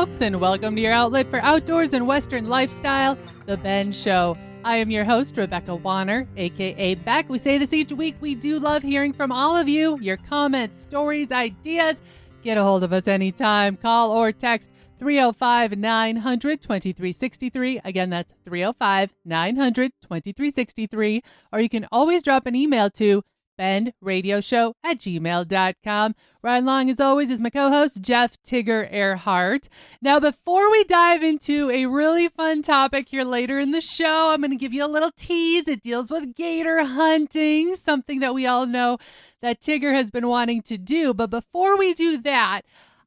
folks, and welcome to your outlet for outdoors and Western lifestyle, The Ben Show. I am your host, Rebecca Wanner, a.k.a. Beck. We say this each week. We do love hearing from all of you, your comments, stories, ideas. Get a hold of us anytime. Call or text 305-900-2363. Again, that's 305-900-2363. Or you can always drop an email to benradioshow@gmail.com. Right along, as always, is my co-host, Jeff Tigger Erhardt. Now, before we dive into a really fun topic here later in the show, I'm going to give you a little tease. It deals with gator hunting, something that we all know that Tigger has been wanting to do. But before we do that,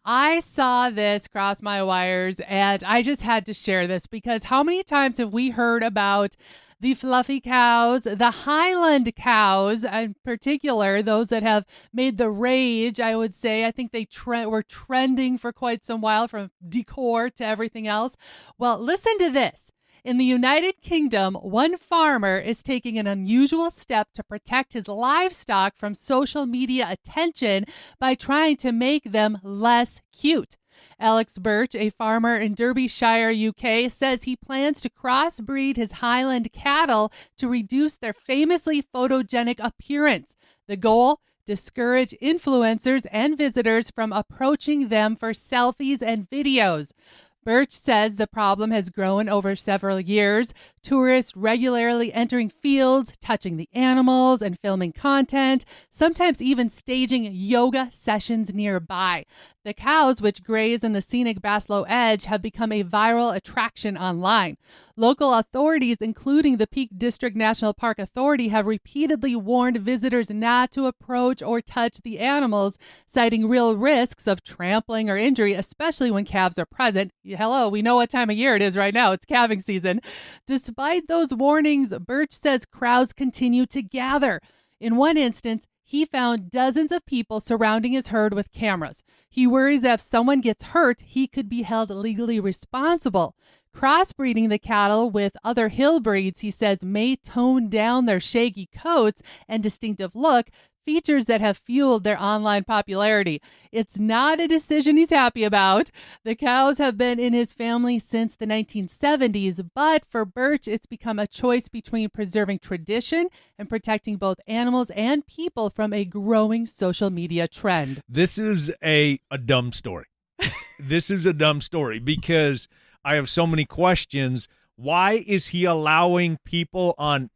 I saw this cross my wires, and I just had to share this because how many times have we heard about the fluffy cows, the Highland cows in particular, those that have made the rage, I would say. I think they were trending for quite some while, from decor to everything else. Well, listen to this. In the United Kingdom, one farmer is taking an unusual step to protect his livestock from social media attention by trying to make them less cute. Alex Birch, a farmer in Derbyshire, UK, says he plans to crossbreed his Highland cattle to reduce their famously photogenic appearance. The goal? Discourage influencers and visitors from approaching them for selfies and videos. Birch says the problem has grown over several years. Tourists regularly entering fields, touching the animals, and filming content, sometimes even staging yoga sessions nearby. The cows, which graze in the scenic Baslow Edge, have become a viral attraction online. Local authorities, including the Peak District National Park Authority, have repeatedly warned visitors not to approach or touch the animals, citing real risks of trampling or injury, especially when calves are present. Hello, we know what time of year it is right now. It's calving season. Despite those warnings, Birch says crowds continue to gather. In one instance, he found dozens of people surrounding his herd with cameras. He worries that if someone gets hurt, he could be held legally responsible. Crossbreeding the cattle with other hill breeds, he says, may tone down their shaggy coats and distinctive look, features that have fueled their online popularity. It's not a decision he's happy about. The cows have been in his family since the 1970s, but for Birch, it's become a choice between preserving tradition and protecting both animals and people from a growing social media trend. This is a dumb story. This is a dumb story because I have so many questions. Why is he allowing people on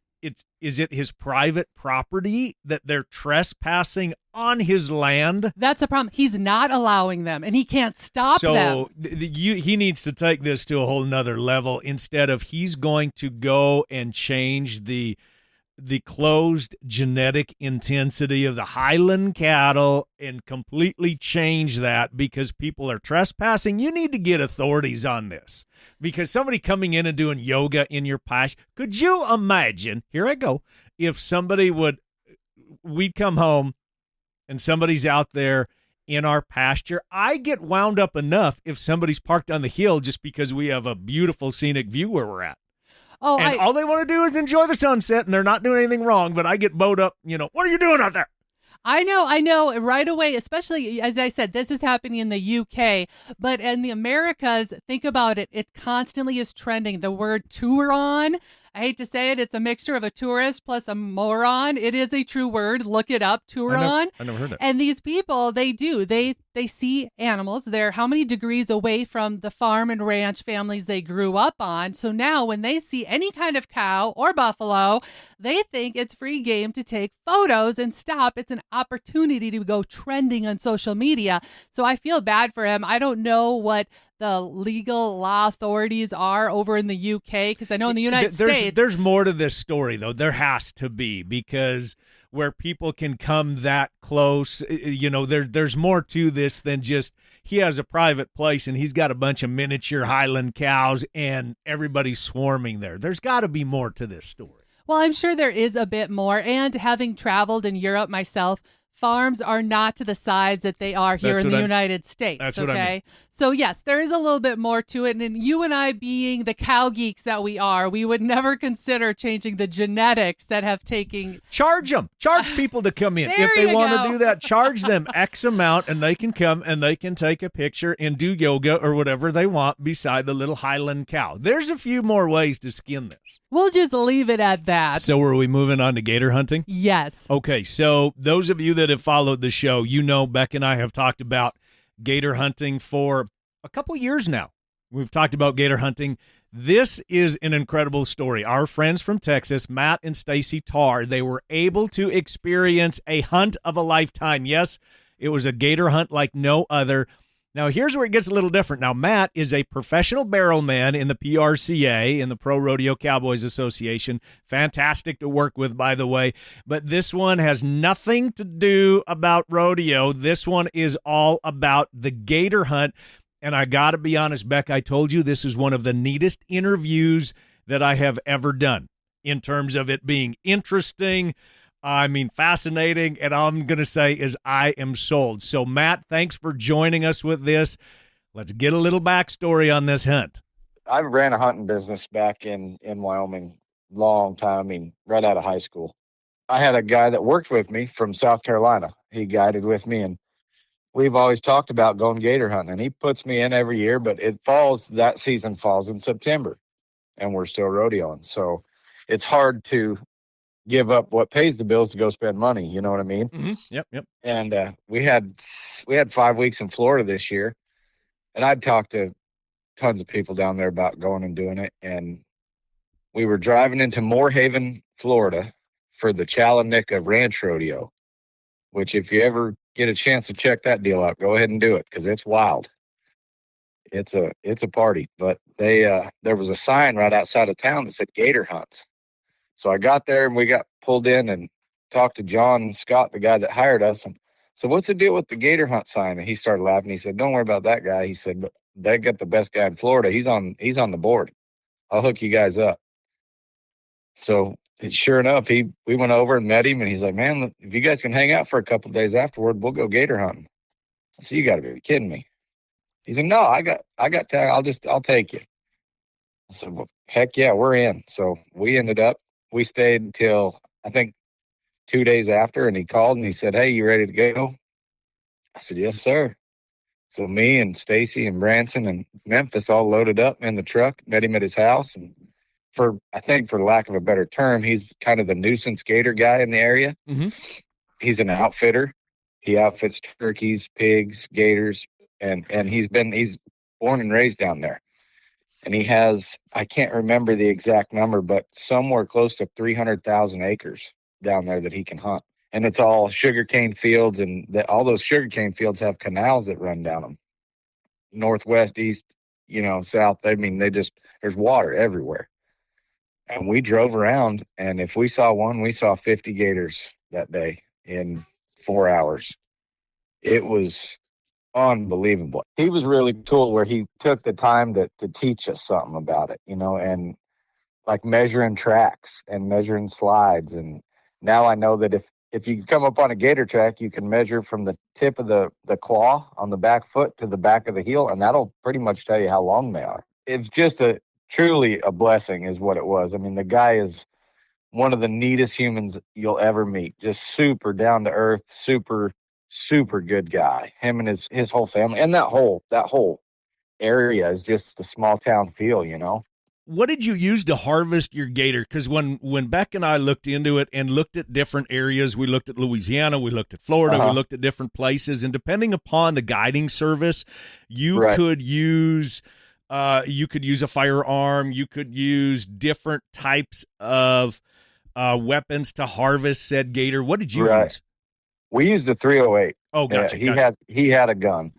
is it his private property that they're trespassing on his land? That's the problem. He's not allowing them, and he can't stop them. So he needs to take this to a whole nother level. Instead of he's going to go and change the closed genetic intensity of the Highland cattle and completely change that because people are trespassing. You need to get authorities on this because somebody coming in and doing yoga in your pasture. Could you imagine, here I go, if we'd come home and somebody's out there in our pasture. I get wound up enough if somebody's parked on the hill just because we have a beautiful scenic view where we're at. Oh, and all they want to do is enjoy the sunset, and they're not doing anything wrong, but I get bowed up, what are you doing out there? I know right away, especially, as I said, this is happening in the UK, but in the Americas, think about it, it constantly is trending. The word touron, I hate to say it, it's a mixture of a tourist plus a moron. It is a true word. Look it up, touron. I never heard it. And these people, they see animals. They're how many degrees away from the farm and ranch families they grew up on. So now when they see any kind of cow or buffalo, they think it's free game to take photos and stop. It's an opportunity to go trending on social media. So I feel bad for him. I don't know what the legal law authorities are over in the UK, because I know in the United States. There's more to this story, though. There has to be, because where people can come that close, there's more to this than just he has a private place and he's got a bunch of miniature Highland cows and everybody's swarming there. There's got to be more to this story. Well, I'm sure there is a bit more. And having traveled in Europe myself, farms are not to the size that they are here in the United States. That's what I mean. So yes, there is a little bit more to it. And you and I being the cow geeks that we are, we would never consider changing the genetics that have taken. Charge them. Charge people to come in. There If they you want go. to do that, charge them X amount and they can come and they can take a picture and do yoga or whatever they want beside the little Highland cow. There's a few more ways to skin this. We'll just leave it at that. So are we moving on to gator hunting? Yes. Okay, so those of you that have followed the show, you know Beck and I have talked about gator hunting for a couple years now. We've talked about gator hunting. This is an incredible story. Our friends from Texas, Matt and Stacie Tarr, they were able to experience a hunt of a lifetime. Yes, it was a gator hunt like no other. Now, here's where it gets a little different. Now, Matt is a professional barrelman in the PRCA, in the Pro Rodeo Cowboys Association. Fantastic to work with, by the way. But this one has nothing to do about rodeo. This one is all about the gator hunt. And I got to be honest, Beck, I told you this is one of the neatest interviews that I have ever done in terms of it being interesting. I mean, fascinating, and all I'm going to say is I am sold. So, Matt, thanks for joining us with this. Let's get a little backstory on this hunt. I ran a hunting business back in Wyoming, long time, I mean, right out of high school. I had a guy that worked with me from South Carolina. He guided with me, and we've always talked about going gator hunting, and he puts me in every year, but that season falls in September, and we're still rodeoing. So it's hard to give up what pays the bills to go spend money. You know what I mean? Mm-hmm. Yep. And we had 5 weeks in Florida this year, and I'd talked to tons of people down there about going and doing it. And we were driving into Moorhaven, Florida for the Chalanicka Ranch Rodeo, which if you ever get a chance to check that deal out, go ahead and do it, because it's wild. It's a party. But there was a sign right outside of town that said Gator Hunts. So I got there and we got pulled in and talked to John Scott, the guy that hired us. And so, what's the deal with the gator hunt sign? And he started laughing. He said, "Don't worry about that guy." He said, "But they got the best guy in Florida. He's on the board. I'll hook you guys up." So sure enough, we went over and met him, and he's like, "Man, if you guys can hang out for a couple of days afterward, we'll go gator hunting." I said, "You got to be kidding me." He said, "No, I got tag. I'll take you." I said, "Well, heck yeah, we're in." So we stayed until I think 2 days after, and he called and he said, "Hey, you ready to go?" I said, "Yes, sir." So me and Stacie and Bransen and Memphis all loaded up in the truck, met him at his house. And I think for lack of a better term, he's kind of the nuisance gator guy in the area. Mm-hmm. He's an outfitter. He outfits turkeys, pigs, gators, and he's born and raised down there. And he has, I can't remember the exact number, but somewhere close to 300,000 acres down there that he can hunt. And it's all sugarcane fields, and all those sugarcane fields have canals that run down them. Northwest, east, south. I mean, there's water everywhere. And we drove around, and if we saw one, we saw 50 gators that day in 4 hours. It was unbelievable. He was really cool where he took the time to teach us something about it, and like measuring tracks and measuring slides. And now I know that if you come up on a gator track, you can measure from the tip of the claw on the back foot to the back of the heel, and that'll pretty much tell you how long they are. It's just truly a blessing is what it was. I mean, the guy is one of the neatest humans you'll ever meet. Just super down to earth, super good guy. Him and his whole family, and that whole area is just a small town feel, What did you use to harvest your gator? Because when Beck and I looked into it and looked at different areas, we looked at Louisiana, we looked at Florida, we looked at different places, and depending upon the guiding service, you could use a firearm, you could use different types of weapons to harvest said gator. What did you use? We used a 308. Oh, gotcha. He had a gun.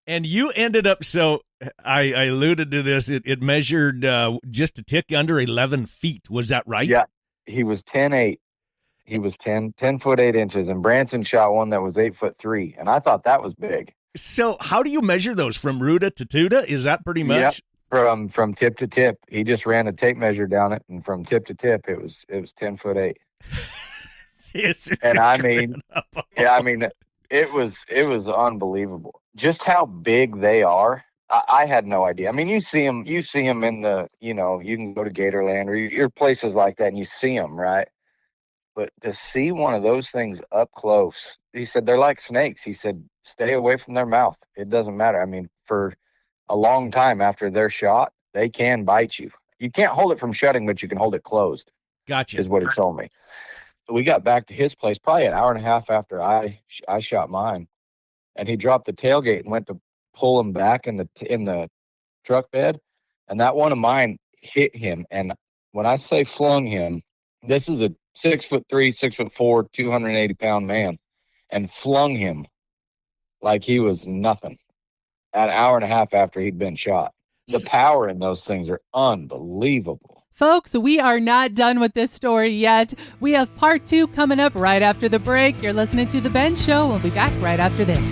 And you ended up, so I alluded to this, it measured just a tick under 11 feet. Was that right? Yeah. He was 10'8". He was 10 foot 8 inches. And Bransen shot one that was 8'3". And I thought that was big. So how do you measure those? From Ruta to Tuta? Is that pretty much? Yep. From tip to tip. He just ran a tape measure down it. And from tip to tip, it was 10 foot 8. And I mean, it was unbelievable just how big they are. I had no idea. I mean, you see them in the, you can go to Gatorland or your places like that and you see them, right? But to see one of those things up close, he said, they're like snakes. He said, stay away from their mouth. It doesn't matter. I mean, for a long time after they're shot, they can bite you. You can't hold it from shutting, but you can hold it closed. Gotcha. Is what he told me. We got back to his place probably an hour and a half after I shot mine, and he dropped the tailgate and went to pull him back in the truck bed, and that one of mine hit him. And when I say flung him, this is a 6'3", 6'4", 280-pound man, and flung him like he was nothing. An hour and a half after he'd been shot. The power in those things are unbelievable. Folks, we are not done with this story yet. We have part 2 coming up right after the break. You're listening to The Ben Show. We'll be back right after this.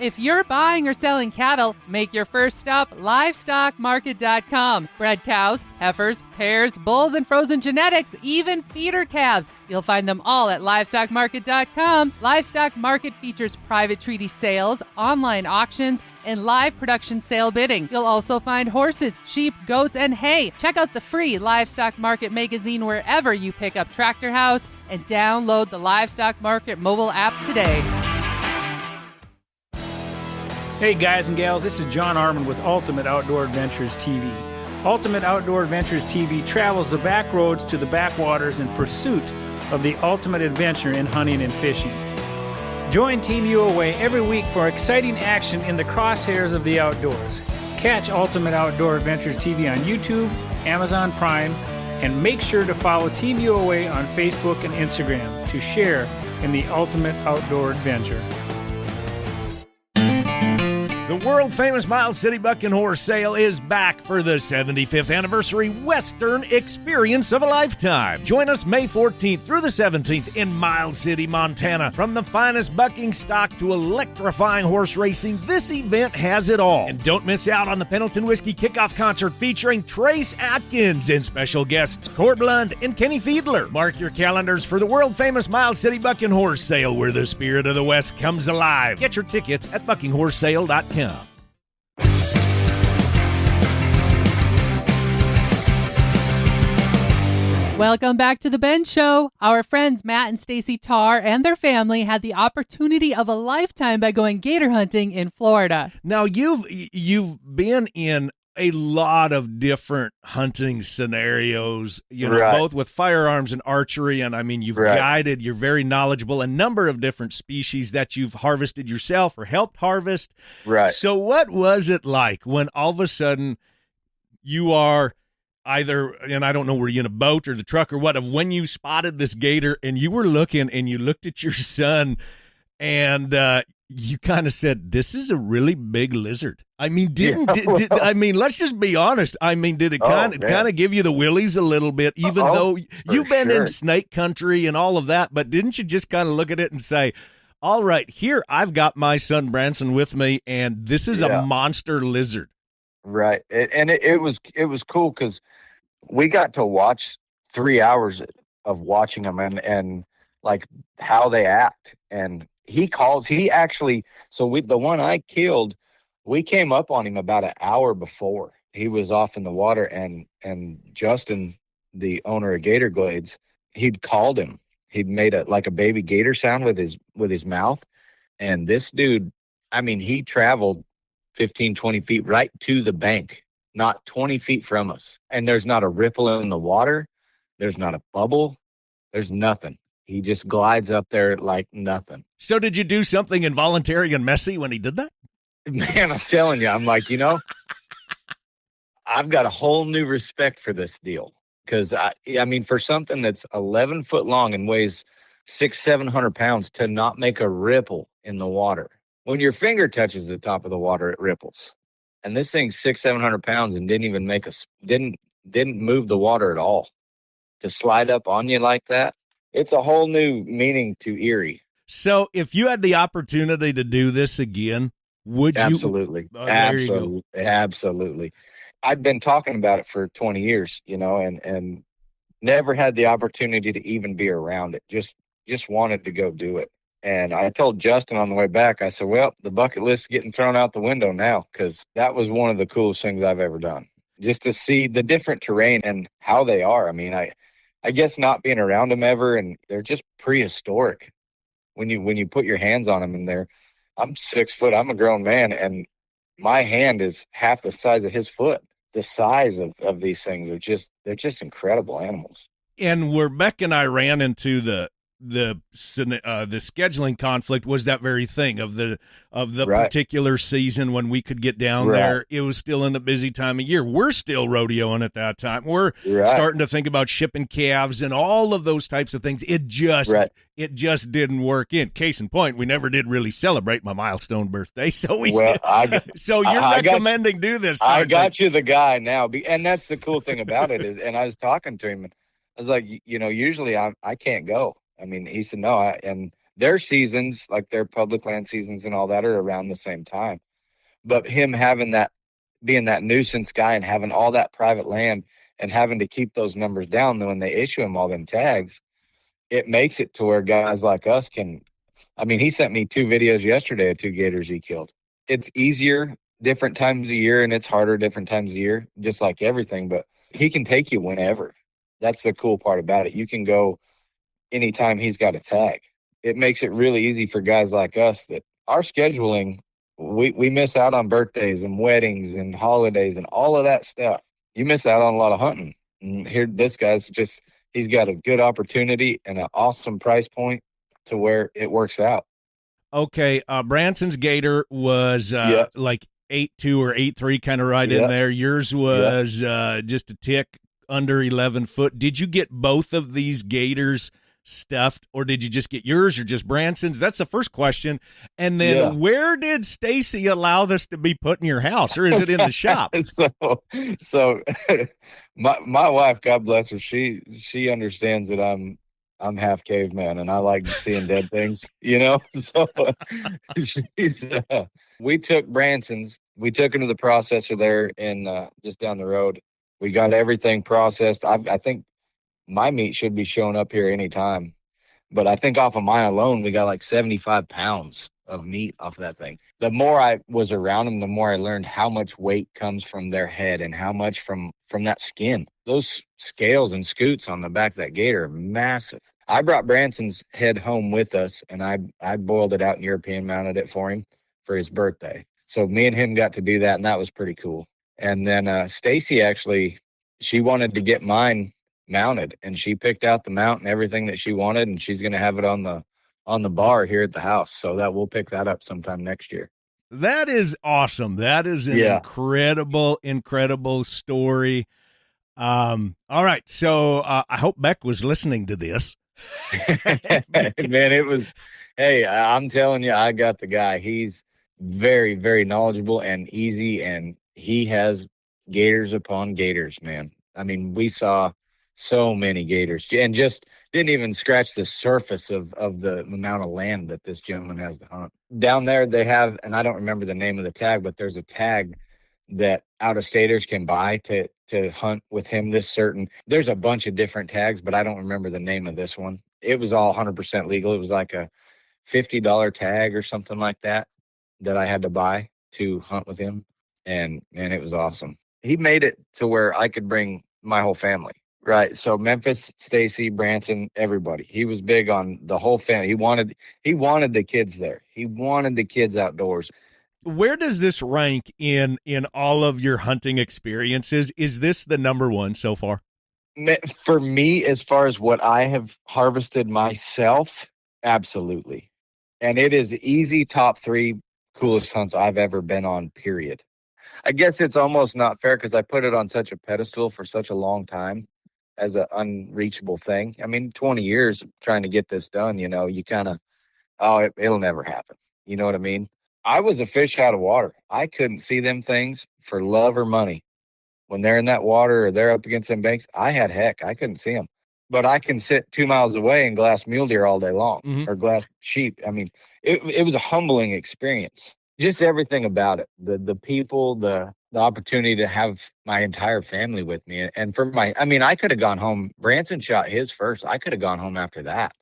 If you're buying or selling cattle, make your first stop livestockmarket.com. Bred cows, heifers, pairs, bulls, and frozen genetics, even feeder calves. You'll find them all at livestockmarket.com. Livestock Market features private treaty sales, online auctions, and live production sale bidding. You'll also find horses, sheep, goats, and hay. Check out the free Livestock Market magazine wherever you pick up Tractor House and download the Livestock Market mobile app today. Hey guys and gals, this is John Armand with Ultimate Outdoor Adventures TV. Ultimate Outdoor Adventures TV travels the back roads to the backwaters in pursuit of the ultimate adventure in hunting and fishing. Join Team UOA every week for exciting action in the crosshairs of the outdoors. Catch Ultimate Outdoor Adventures TV on YouTube, Amazon Prime, and make sure to follow Team UOA on Facebook and Instagram to share in the ultimate outdoor adventure. The world-famous Miles City Buck and Horse Sale is back for the 75th anniversary Western experience of a lifetime. Join us May 14th through the 17th in Miles City, Montana. From the finest bucking stock to electrifying horse racing, this event has it all. And don't miss out on the Pendleton Whiskey Kickoff Concert featuring Trace Atkins and special guests Cord Blunt and Kenny Fiedler. Mark your calendars for the world-famous Miles City Buck and Horse Sale, where the spirit of the West comes alive. Get your tickets at buckinghorsesale.com. Welcome back to The Ben Show. Our friends Matt and Stacie Tarr and their family had the opportunity of a lifetime by going gator hunting in Florida. Now, you've been in a lot of different hunting scenarios, Right. both with firearms and archery. And I mean, you've Right. guided, you're very knowledgeable, a number of different species that you've harvested yourself or helped harvest. Right. So what was it like when all of a sudden you are either, and I don't know, were you in a boat or the truck or what, of when you spotted this gator and you were looking and you looked at your son and you kind of said, this is a really big lizard. I mean, I mean, let's just be honest. I mean, did it kind of give you the willies a little bit, even though you've been in snake country and all of that, but didn't you just kind of look at it and say, all right, here, I've got my son Bransen with me, and this is a monster lizard. Right. It was cool because we got to watch 3 hours of watching them and like how they act. And the one I killed, we came up on him about an hour before he was off in the water, and Justin, the owner of Gator Glades, he'd called him. He'd made a baby gator sound with his mouth. And this dude, I mean, he traveled 15, 20 feet right to the bank, not 20 feet from us. And there's not a ripple in the water. There's not a bubble. There's nothing. He just glides up there like nothing. So did you do something involuntary and messy when he did that? Man, I'm telling you, I'm like, I've got a whole new respect for this deal. Because, I mean, for something that's 11 foot long and weighs 600-700 pounds to not make a ripple in the water. When your finger touches the top of the water, it ripples. And this thing's 600-700 pounds and didn't even didn't move the water at all. To slide up on you like that, it's a whole new meaning to Erie. So if you had the opportunity to do this again, would you? Absolutely. Absolutely. I've been talking about it for 20 years, and never had the opportunity to even be around it. Just wanted to go do it. And I told Justin on the way back, I said, well, the bucket list is getting thrown out the window now, because that was one of the coolest things I've ever done. Just to see the different terrain and how they are. I mean, I guess not being around them ever, and they're just prehistoric when you put your hands on them. And I'm 6 foot, I'm a grown man, and my hand is half the size of his foot. The size of these things they're just incredible animals. And where Beck and I ran into the scheduling conflict was that very thing of the Right. particular season when we could get down Right. there. It was still in the busy time of year. We're still rodeoing at that time. We're Right. starting to think about shipping calves and all of those types of things. It just didn't work in. Case in point, we never did really celebrate my milestone birthday. So so you're recommending do this. I got you the guy now, and that's the cool thing about it is. And I was talking to him, and I was like, usually I can't go. I mean, he said, no, and their seasons, like their public land seasons and all that, are around the same time. But him being that nuisance guy and having all that private land and having to keep those numbers down when they issue him all them tags, it makes it to where guys like us can, I mean, he sent me 2 videos yesterday of 2 gators he killed. It's easier different times of year, and it's harder different times of year, just like everything, but he can take you whenever. That's the cool part about it. You can go anytime he's got a tag. It makes it really easy for guys like us that our scheduling, we miss out on birthdays and weddings and holidays and all of that stuff. You miss out on a lot of hunting. And here, this guy's he's got a good opportunity and an awesome price point to where it works out. Okay, Branson's gator was like 8.2 or 8.3, kind of right in there. Yours was just a tick under 11 foot. Did you get both of these gators stuffed, or did you just get yours or just Branson's? That's the first question. And then where did Stacie allow this to be put in your house, or is it in the shop? So my wife, God bless her, she understands that I'm half caveman and I like seeing dead things, so we took Branson's, we took him to the processor there in just down the road. We got everything processed. I think my meat should be showing up here anytime. But I think off of mine alone, we got like 75 pounds of meat off of that thing. The more I was around them, the more I learned how much weight comes from their head and how much from that skin. Those scales and scoots on the back of that gator are massive. I brought Branson's head home with us, and I boiled it out in European, mounted it for him for his birthday. So me and him got to do that, and that was pretty cool. And then Stacie actually, she wanted to get mine mounted, and she picked out the mount and everything that she wanted, and she's going to have it on the bar here at the house, so that we'll pick that up sometime next year. That is awesome. That is an incredible story. All right, so I hope Beck was listening to this. Man, it was, hey, I'm telling you, I got the guy. He's very, very knowledgeable and easy, and he has gators upon gators, man. I mean, we saw so many gators and just didn't even scratch the surface of the amount of land that this gentleman has to hunt. Down there they have, and I don't remember the name of the tag, but there's a tag that out-of-staters can buy to hunt with him. There's a bunch of different tags, but I don't remember the name of this one. It was all 100% legal. It was like a $50 tag or something like that I had to buy to hunt with him. And man, it was awesome. He made it to where I could bring my whole family. Right. So Memphis, Stacie, Branson, everybody. He was big on the whole family. He wanted the kids there. He wanted the kids outdoors. Where does this rank in all of your hunting experiences? Is this the number one so far? For me, as far as what I have harvested myself, absolutely. And it is easy top 3 coolest hunts I've ever been on, period. I guess it's almost not fair because I put it on such a pedestal for such a long time as an unreachable thing. I mean, 20 years trying to get this done, you kind of, it'll never happen. You know what I mean? I was a fish out of water. I couldn't see them things for love or money. When they're in that water or they're up against them banks, I couldn't see them. But I can sit 2 miles away and glass mule deer all day long, or glass sheep. I mean, it was a humbling experience. just everything about it. The people, the opportunity to have my entire family with me. And I could have gone home. Bransen shot his first. I could have gone home after that.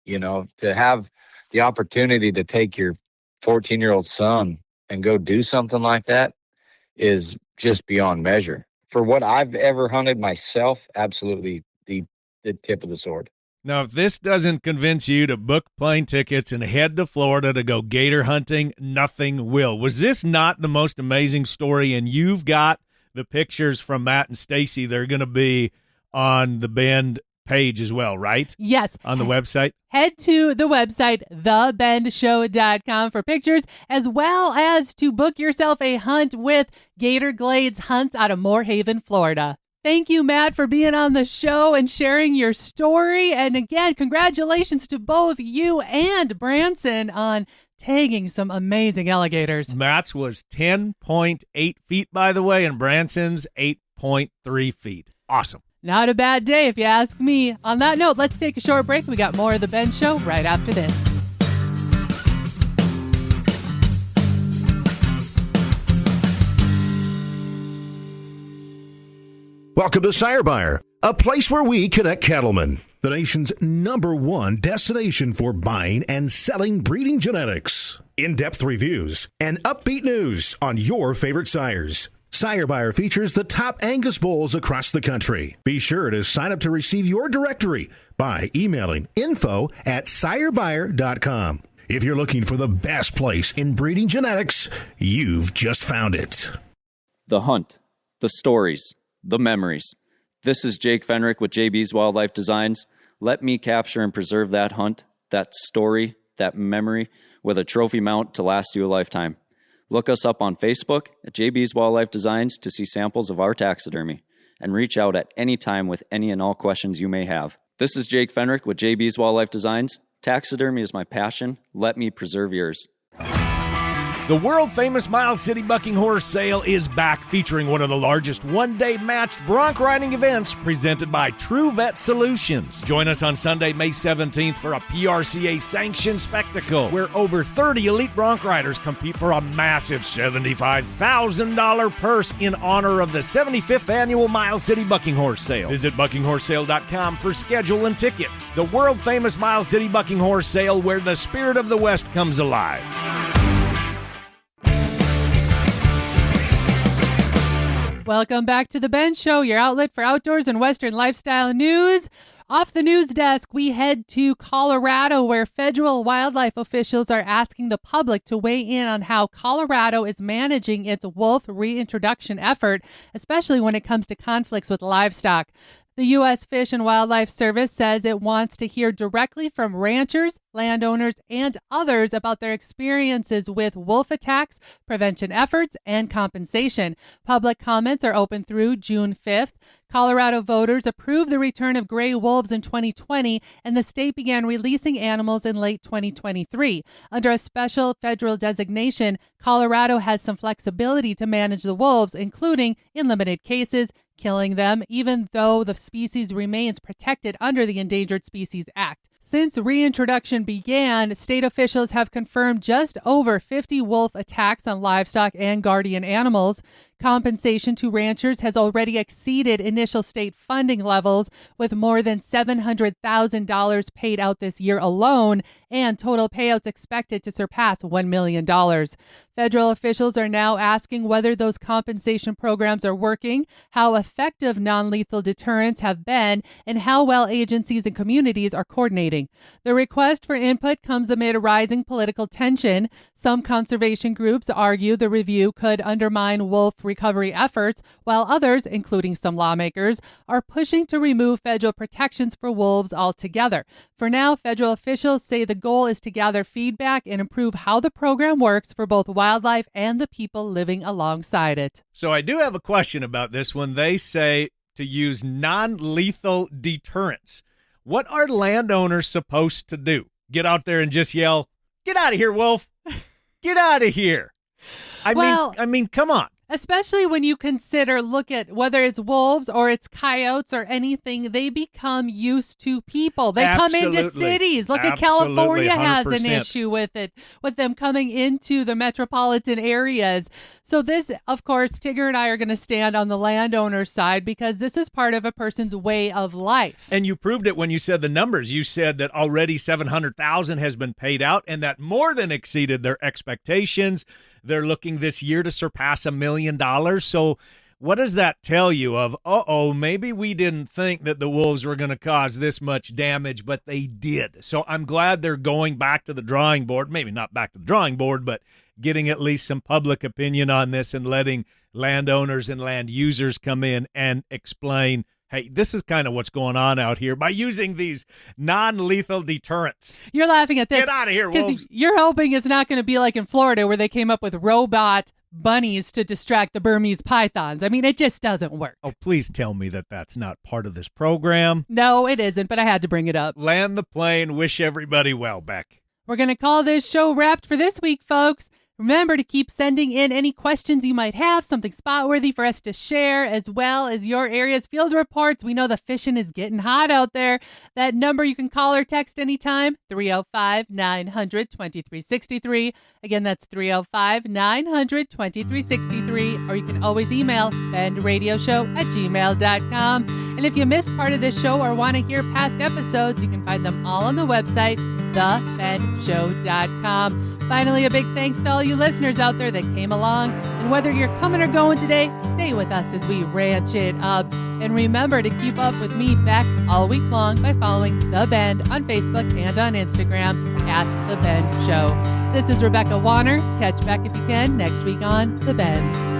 To have the opportunity to take your 14-year-old son and go do something like that is just beyond measure. For what I've ever hunted myself, absolutely the tip of the sword. Now, if this doesn't convince you to book plane tickets and head to Florida to go gator hunting, nothing will. Was this not the most amazing story? And you've got the pictures from Matt and Stacie. They're going to be on the Bend page as well, right? Yes. On the website? Head to the website, thebendshow.com, for pictures, as well as to book yourself a hunt with Gator Glades Hunts out of Moorhaven, Florida. Thank you, Matt, for being on the show and sharing your story. And again, congratulations to both you and Bransen on tagging some amazing alligators. Matt's was 10.8 feet, by the way, and Bransen's 8.3 feet. Awesome. Not a bad day, if you ask me. On that note, let's take a short break. We got more of the Ben Show right after this. Welcome to Sire Buyer, a place where we connect cattlemen, the nation's #1 destination for buying and selling breeding genetics. In-depth reviews and upbeat news on your favorite sires. Sire Buyer features the top Angus bulls across the country. Be sure to sign up to receive your directory by emailing info@sirebuyer.com. If you're looking for the best place in breeding genetics, you've just found it. The hunt, the stories, the memories. This is Jake Fenrick with JB's Wildlife Designs. Let me capture and preserve that hunt, that story, that memory with a trophy mount to last you a lifetime. Look us up on Facebook at JB's Wildlife Designs to see samples of our taxidermy, and reach out at any time with any and all questions you may have. This is Jake Fenrick with JB's Wildlife Designs. Taxidermy is my passion. Let me preserve yours. The world-famous Miles City Bucking Horse Sale is back, featuring one of the largest one-day matched bronc riding events presented by True Vet Solutions. Join us on Sunday, May 17th for a PRCA-sanctioned spectacle where over 30 elite bronc riders compete for a massive $75,000 purse in honor of the 75th Annual Miles City Bucking Horse Sale. Visit buckinghorsesale.com for schedule and tickets. The world-famous Miles City Bucking Horse Sale, where the spirit of the West comes alive. Welcome back to the Ben Show, your outlet for outdoors and Western lifestyle news. Off the news desk, we head to Colorado, where federal wildlife officials are asking the public to weigh in on how Colorado is managing its wolf reintroduction effort, especially when it comes to conflicts with livestock. The U.S. Fish and Wildlife Service says it wants to hear directly from ranchers, landowners, and others about their experiences with wolf attacks, prevention efforts, and compensation. Public comments are open through June 5th. Colorado voters approved the return of gray wolves in 2020, and the state began releasing animals in late 2023. Under a special federal designation, Colorado has some flexibility to manage the wolves, including, in limited cases, killing them, even though the species remains protected under the Endangered Species Act. Since reintroduction began, state officials have confirmed just over 50 wolf attacks on livestock and guardian animals. Compensation to ranchers has already exceeded initial state funding levels, with more than $700,000 paid out this year alone, and total payouts expected to surpass $1 million. Federal officials are now asking whether those compensation programs are working, how effective non-lethal deterrents have been, and how well agencies and communities are coordinating. The request for input comes amid rising political tension. Some conservation groups argue the review could undermine wolf recovery efforts, while others, including some lawmakers, are pushing to remove federal protections for wolves altogether. For now, federal officials say the goal is to gather feedback and improve how the program works for both wildlife and the people living alongside it. So I do have a question about this when they say to use non-lethal deterrents. What are landowners supposed to do? Get out there and just yell, "Get out of here, wolf! Get out of here!" I mean, come on. Especially when you consider, look at whether it's wolves or it's coyotes or anything, they become used to people. They come into Absolutely. cities. Look at Absolutely, California has an 100%. issue with it, with them coming into the metropolitan areas. So this, of course, Tigger and I are going to stand on the landowner's side because this is part of a person's way of life. And you proved it when you said the numbers. You said that already $700,000 has been paid out, and that more than exceeded their expectations. They're looking this year to surpass $1 million. So what does that tell you of, maybe we didn't think that the wolves were going to cause this much damage, but they did. So I'm glad they're going back to the drawing board, maybe not back to the drawing board, but getting at least some public opinion on this and letting landowners and land users come in and explain, hey, this is kind of what's going on out here by using these non-lethal deterrents. You're laughing at this. Get out of here, because wolves. you're hoping it's not going to be like in Florida where they came up with robot bunnies to distract the Burmese pythons. I mean, it just doesn't work. Oh, please tell me that that's not part of this program. No, it isn't, but I had to bring it up. Land the plane. Wish everybody well, Beck. We're going to call this show wrapped for this week, folks. Remember to keep sending in any questions you might have, something spot-worthy for us to share, as well as your area's field reports. We know the fishing is getting hot out there. That number you can call or text anytime, 305-900-2363. Again, that's 305-900-2363. Or you can always email bendradioshow@gmail.com. And if you missed part of this show or want to hear past episodes, you can find them all on the website, thebendshow.com. Finally, a big thanks to all you listeners out there that came along. And whether you're coming or going today, stay with us as we ranch it up. And remember to keep up with me, Beck, all week long by following The Bend on Facebook and on Instagram @The Bend Show. This is Rebecca Wanner. Catch Beck if you can next week on The Bend.